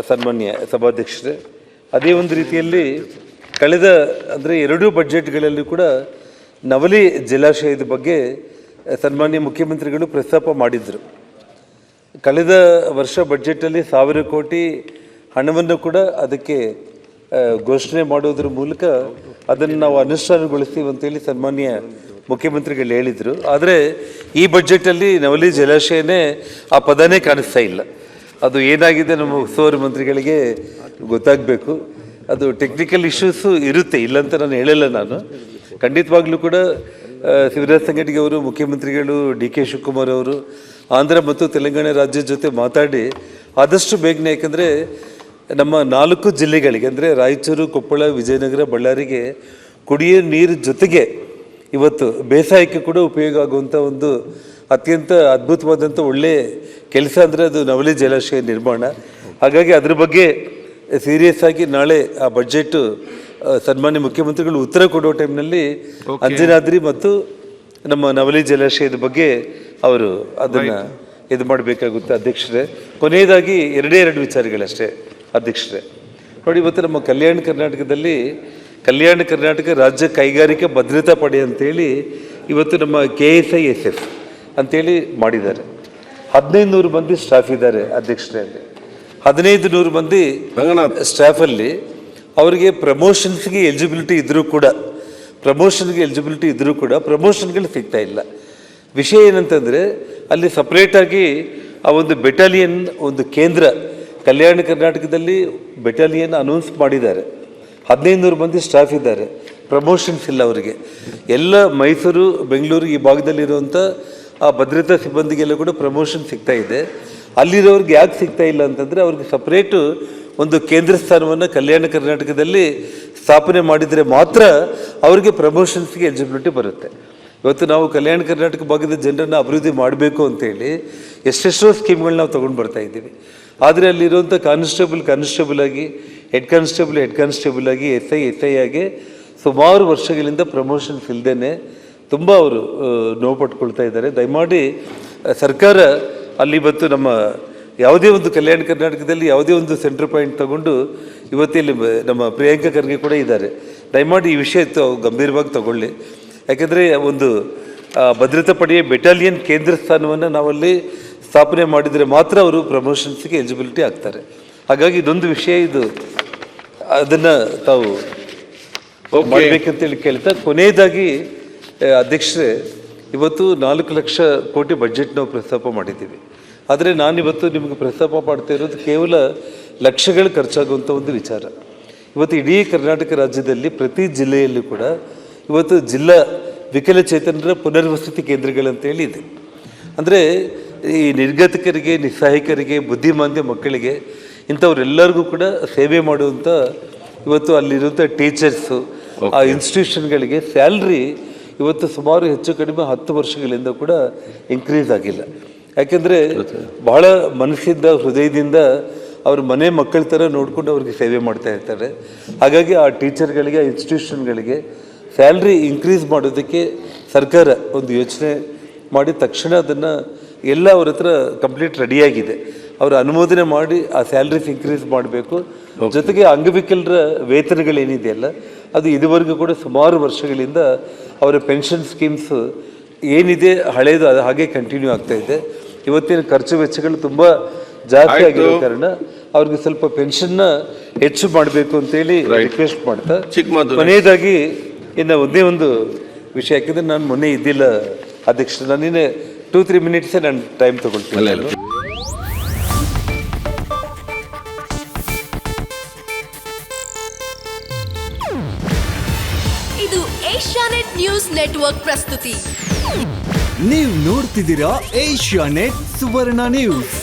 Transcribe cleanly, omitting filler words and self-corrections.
ಸನ್ಮಾನ್ಯ ಸಭಾಧ್ಯಕ್ಷರೇ, ಅದೇ ಒಂದು ರೀತಿಯಲ್ಲಿ ಕಳೆದ ಅಂದರೆ 2 ಬಜೆಟ್ಗಳಲ್ಲಿ ಕೂಡ ನವಲಿ ಜಲಾಶಯದ ಬಗ್ಗೆ ಸನ್ಮಾನ್ಯ ಮುಖ್ಯಮಂತ್ರಿಗಳು ಪ್ರಸ್ತಾಪ ಮಾಡಿದರು. ಕಳೆದ ವರ್ಷ ಬಜೆಟಲ್ಲಿ 1000 ಕೋಟಿ ಹಣವನ್ನು ಕೂಡ ಅದಕ್ಕೆ ಘೋಷಣೆ ಮಾಡೋದ್ರ ಮೂಲಕ ಅದನ್ನು ನಾವು ಅನುಷ್ಠಾನಗೊಳಿಸ್ತೀವಿ ಅಂತೇಳಿ ಸನ್ಮಾನ್ಯ ಮುಖ್ಯಮಂತ್ರಿಗಳು ಹೇಳಿದರು. ಆದರೆ ಈ ಬಜೆಟಲ್ಲಿ ನವಲಿ ಜಲಾಶಯನೇ ಆ ಪದನೇ ಕಾಣಿಸ್ತಾ ಇಲ್ಲ. ಅದು ಏನಾಗಿದೆ ನಮ್ಮ ಉಸ್ತುವಾರಿ ಮಂತ್ರಿಗಳಿಗೆ ಗೊತ್ತಾಗಬೇಕು. ಅದು ಟೆಕ್ನಿಕಲ್ ಇಶ್ಯೂಸು ಇರುತ್ತೆ, ಇಲ್ಲಂತ ನಾನು ಹೇಳಲ್ಲ. ನಾನು ಖಂಡಿತವಾಗ್ಲೂ ಕೂಡ ಶಿವರಾಜ್ ಸಂಗಟಿಗೆ ಅವರು, ಮುಖ್ಯಮಂತ್ರಿಗಳು ಡಿ ಕೆ ಶಿವಕುಮಾರ್ ಅವರು ಆಂಧ್ರ ಮತ್ತು ತೆಲಂಗಾಣ ರಾಜ್ಯದ ಜೊತೆ ಮಾತಾಡಿ ಆದಷ್ಟು ಬೇಗನೆ, ಯಾಕಂದರೆ ನಮ್ಮ 4 ಜಿಲ್ಲೆಗಳಿಗೆ ಅಂದರೆ ರಾಯಚೂರು, ಕೊಪ್ಪಳ, ವಿಜಯನಗರ, ಬಳ್ಳಾರಿಗೆ ಕುಡಿಯೋ ನೀರು ಜೊತೆಗೆ ಇವತ್ತು ಬೇಸಾಯಕ್ಕೆ ಕೂಡ ಉಪಯೋಗ ಆಗುವಂಥ ಒಂದು ಅತ್ಯಂತ ಅದ್ಭುತವಾದಂಥ ಒಳ್ಳೆಯ ಕೆಲಸ ಅಂದರೆ ಅದು ನವಲಿ ಜಲಾಶಯ ನಿರ್ಮಾಣ. ಹಾಗಾಗಿ ಅದ್ರ ಬಗ್ಗೆ ಸೀರಿಯಸ್ ಆಗಿ ನಾಳೆ ಆ ಬಜೆಟು ಸನ್ಮಾನ್ಯ ಮುಖ್ಯಮಂತ್ರಿಗಳು ಉತ್ತರ ಕೊಡೋ ಟೈಮ್ನಲ್ಲಿ ಅಂಜನಾದ್ರಿ ಮತ್ತು ನಮ್ಮ ನವಲಿ ಜಲಾಶಯದ ಬಗ್ಗೆ ಅವರು ಅದನ್ನು ಇದು ಮಾಡಬೇಕಾಗುತ್ತೆ ಅಧ್ಯಕ್ಷರೇ. ಕೊನೆಯದಾಗಿ 2 ವಿಚಾರಗಳಷ್ಟೇ ಅಧ್ಯಕ್ಷರೇ. ನೋಡಿ, ಇವತ್ತು ನಮ್ಮ ಕಲ್ಯಾಣ ಕರ್ನಾಟಕ ರಾಜ್ಯ ಕೈಗಾರಿಕಾ ಭದ್ರತಾ ಪಡೆ ಅಂತೇಳಿ ಇವತ್ತು ನಮ್ಮ KSISF ಅಂತೇಳಿ ಮಾಡಿದ್ದಾರೆ. 1500 ಮಂದಿ ಸ್ಟಾಫ್ ಇದ್ದಾರೆ ಅಧ್ಯಕ್ಷರೇ. ಅಲ್ಲಿ 1500 ಮಂದಿ ಸ್ಟಾಫಲ್ಲಿ ಅವರಿಗೆ ಪ್ರಮೋಷನ್ಸ್ಗೆ ಎಲಿಜಿಬಿಲಿಟಿ ಇದ್ದರೂ ಕೂಡ ಪ್ರಮೋಷನ್ಗಳು ಸಿಗ್ತಾ ಇಲ್ಲ. ವಿಷಯ ಏನಂತಂದರೆ ಅಲ್ಲಿ ಸಪ್ರೇಟಾಗಿ ಆ ಒಂದು ಬೆಟಾಲಿಯನ್, ಒಂದು ಕೇಂದ್ರ ಕಲ್ಯಾಣ ಕರ್ನಾಟಕದಲ್ಲಿ ಬೆಟಾಲಿಯನ್ ಅನೌನ್ಸ್ ಮಾಡಿದ್ದಾರೆ. 1500 ಮಂದಿ ಸ್ಟಾಫ್ ಇದ್ದಾರೆ, ಪ್ರಮೋಷನ್ಸ್ ಇಲ್ಲ ಅವರಿಗೆ. ಎಲ್ಲ ಮೈಸೂರು, ಬೆಂಗಳೂರು ಈ ಭಾಗದಲ್ಲಿರುವಂಥ ಆ ಭದ್ರತಾ ಸಿಬ್ಬಂದಿಗೆಲ್ಲ ಕೂಡ ಪ್ರಮೋಷನ್ ಸಿಗ್ತಾ ಇದೆ. ಅಲ್ಲಿರೋರಿಗೆ ಯಾಕೆ ಸಿಗ್ತಾ ಇಲ್ಲ ಅಂತಂದರೆ ಅವ್ರಿಗೆ ಸಪ್ರೇಟು ಒಂದು ಕೇಂದ್ರ ಸ್ಥಾನವನ್ನು ಕಲ್ಯಾಣ ಕರ್ನಾಟಕದಲ್ಲಿ ಸ್ಥಾಪನೆ ಮಾಡಿದರೆ ಮಾತ್ರ ಅವರಿಗೆ ಪ್ರಮೋಷನ್ಸ್ಗೆ ಎಲಿಜಿಬಿಲಿಟಿ ಬರುತ್ತೆ. ಇವತ್ತು ನಾವು ಕಲ್ಯಾಣ ಕರ್ನಾಟಕ ಭಾಗದ ಜನರನ್ನು ಅಭಿವೃದ್ಧಿ ಮಾಡಬೇಕು ಅಂತೇಳಿ ಎಷ್ಟೆಷ್ಟೋ ಸ್ಕೀಮ್ಗಳು ನಾವು ತೊಗೊಂಡು ಬರ್ತಾ ಇದ್ದೀವಿ. ಆದರೆ ಅಲ್ಲಿರುವಂಥ ಕಾನ್ಸ್ಟೇಬಲ್ ಆಗಿ, ಹೆಡ್ ಕಾನ್ಸ್ಟೇಬಲ್ ಆಗಿ, SI ಆಗಿ ಸುಮಾರು ವರ್ಷಗಳಿಂದ ಪ್ರಮೋಷನ್ಸ್ ಇಲ್ಲದೇ ತುಂಬ ಅವರು ನೋವು ಪಟ್ಕೊಳ್ತಾ ಇದ್ದಾರೆ. ದಯಮಾಡಿ ಸರ್ಕಾರ ಅಲ್ಲಿ ಇವತ್ತು ನಮ್ಮ ಯಾವುದೇ ಒಂದು ಕಲ್ಯಾಣ ಕರ್ನಾಟಕದಲ್ಲಿ ಯಾವುದೇ ಒಂದು ಸೆಂಟ್ರ್ ಪಾಯಿಂಟ್ ತಗೊಂಡು ಇವತ್ತಿಲ್ಲಿ ನಮ್ಮ ಪ್ರಿಯಾಂಕಾ ಖರ್ಗೆ ಕೂಡ ಇದ್ದಾರೆ. ದಯಮಾಡಿ ಈ ವಿಷಯ ಗಂಭೀರವಾಗಿ ತಗೊಳ್ಳಿ. ಯಾಕೆಂದರೆ ಒಂದು ಭದ್ರತಾ ಪಡೆಯ ಬೆಟಾಲಿಯನ್ ಕೇಂದ್ರ ಸ್ಥಾನವನ್ನು ನಾವಲ್ಲಿ ಸ್ಥಾಪನೆ ಮಾಡಿದರೆ ಮಾತ್ರ ಅವರು ಪ್ರಮೋಷನ್ಸ್ಗೆ ಎಲಿಜಿಬಿಲಿಟಿ ಆಗ್ತಾರೆ. ಹಾಗಾಗಿ ಇದೊಂದು ವಿಷಯ, ಇದು ಅದನ್ನು ತಾವು ಮಾಡಬೇಕಂತೇಳಿ ಕೇಳ್ತಾ, ಕೊನೆಯದಾಗಿ ಅಧ್ಯಕ್ಷರೇ, ಇವತ್ತು 4 ಲಕ್ಷ ಕೋಟಿ ಬಜೆಟ್ ನಾವು ಪ್ರಸ್ತಾಪ ಮಾಡಿದ್ದೀವಿ. ಆದರೆ ನಾನಿವತ್ತು ನಿಮಗೆ ಪ್ರಸ್ತಾಪ ಮಾಡ್ತಾ ಇರೋದು ಕೇವಲ ಲಕ್ಷಗಳು ಖರ್ಚಾಗುವಂಥ ಒಂದು ವಿಚಾರ. ಇವತ್ತು ಇಡೀ ಕರ್ನಾಟಕ ರಾಜ್ಯದಲ್ಲಿ ಪ್ರತಿ ಜಿಲ್ಲೆಯಲ್ಲೂ ಕೂಡ ಇವತ್ತು ಜಿಲ್ಲಾ ವಿಕಲಚೇತನರ ಪುನರ್ವಸತಿ ಕೇಂದ್ರಗಳಂತೇಳಿ ಇದೆ. ಅಂದರೆ ಈ ನಿರ್ಗತಿಕರಿಗೆ, ನಿಸ್ಸಹಾಯಕರಿಗೆ, ಬುದ್ಧಿಮಾಂದ್ಯ ಮಕ್ಕಳಿಗೆ, ಇಂಥವ್ರೆಲ್ಲರಿಗೂ ಕೂಡ ಸೇವೆ ಮಾಡುವಂಥ ಇವತ್ತು ಅಲ್ಲಿರುವಂಥ ಟೀಚರ್ಸು, ಆ ಇನ್ಸ್ಟಿಟ್ಯೂಷನ್ಗಳಿಗೆ ಸ್ಯಾಲ್ರಿ ಇವತ್ತು ಸುಮಾರು ಹೆಚ್ಚು ಕಡಿಮೆ 10 ವರ್ಷಗಳಿಂದ ಕೂಡ ಇನ್ಕ್ರೀಸ್ ಆಗಿಲ್ಲ. ಯಾಕೆಂದರೆ ಬಹಳ ಮನಸ್ಸಿಂದ, ಹೃದಯದಿಂದ ಅವ್ರ ಮನೆ ಮಕ್ಕಳ ಥರ ನೋಡಿಕೊಂಡು ಅವ್ರಿಗೆ ಸೇವೆ ಮಾಡ್ತಾ ಇರ್ತಾರೆ. ಹಾಗಾಗಿ ಆ ಟೀಚರ್ಗಳಿಗೆ, ಆ ಇನ್ಸ್ಟಿಟ್ಯೂಷನ್ಗಳಿಗೆ ಸ್ಯಾಲ್ರಿ ಇನ್ಕ್ರೀಸ್ ಮಾಡೋದಕ್ಕೆ ಸರ್ಕಾರ ಒಂದು ಯೋಚನೆ ಮಾಡಿ ತಕ್ಷಣ ಅದನ್ನು ಎಲ್ಲ ಅವ್ರ ಹತ್ರ ಕಂಪ್ಲೀಟ್ ರೆಡಿಯಾಗಿದೆ. ಅವರು ಅನುಮೋದನೆ ಮಾಡಿ ಆ ಸ್ಯಾಲ್ರೀಸ್ ಇನ್ಕ್ರೀಸ್ ಮಾಡಬೇಕು. ಜೊತೆಗೆ ಅಂಗವಿಕಲರ ವೇತನಗಳೇನಿದೆಯಲ್ಲ ಅದು ಇದುವರೆಗೂ ಕೂಡ ಸುಮಾರು ವರ್ಷಗಳಿಂದ ಅವರ ಪೆನ್ಷನ್ ಸ್ಕೀಮ್ಸ್ ಏನಿದೆ ಹಳೆಯದು ಅದು ಹಾಗೆ ಕಂಟಿನ್ಯೂ ಆಗ್ತಾ ಇದೆ. ಇವತ್ತಿನ ಖರ್ಚು ವೆಚ್ಚಗಳು ತುಂಬ ಜಾಸ್ತಿ ಆಗಿರೋ ಕಾರಣ ಅವ್ರಿಗೆ ಸ್ವಲ್ಪ ಪೆನ್ಷನ್ನ ಹೆಚ್ಚು ಮಾಡಬೇಕು ಅಂತೇಳಿ ರಿಕ್ವೆಸ್ಟ್ ಮಾಡ್ತಾ, ಕೊನೆಯದಾಗಿ ಇನ್ನು ಒಂದೇ ಒಂದು ವಿಷಯ, ಯಾಕೆಂದರೆ ನಾನು ಮೊನ್ನೆ ಇದ್ದಿಲ್ಲ ಅಧ್ಯಕ್ಷರು, ನಾನು ನಿನ್ನೆ 2-3 ಮಿನಿಟ್ಸೇ ನಾನು ಟೈಮ್ ತಗೊಳ್ತೀನಿ. ಇದು ಏಷ್ಯಾನೆಟ್ ನ್ಯೂಸ್ ನೆಟ್ವರ್ಕ್ ಪ್ರಸ್ತುತಿ. ನೀವು ನೋಡ್ತಿದ್ದೀರಾ ಏಷ್ಯಾನೆಟ್ ಸುವರ್ಣ ನ್ಯೂಸ್.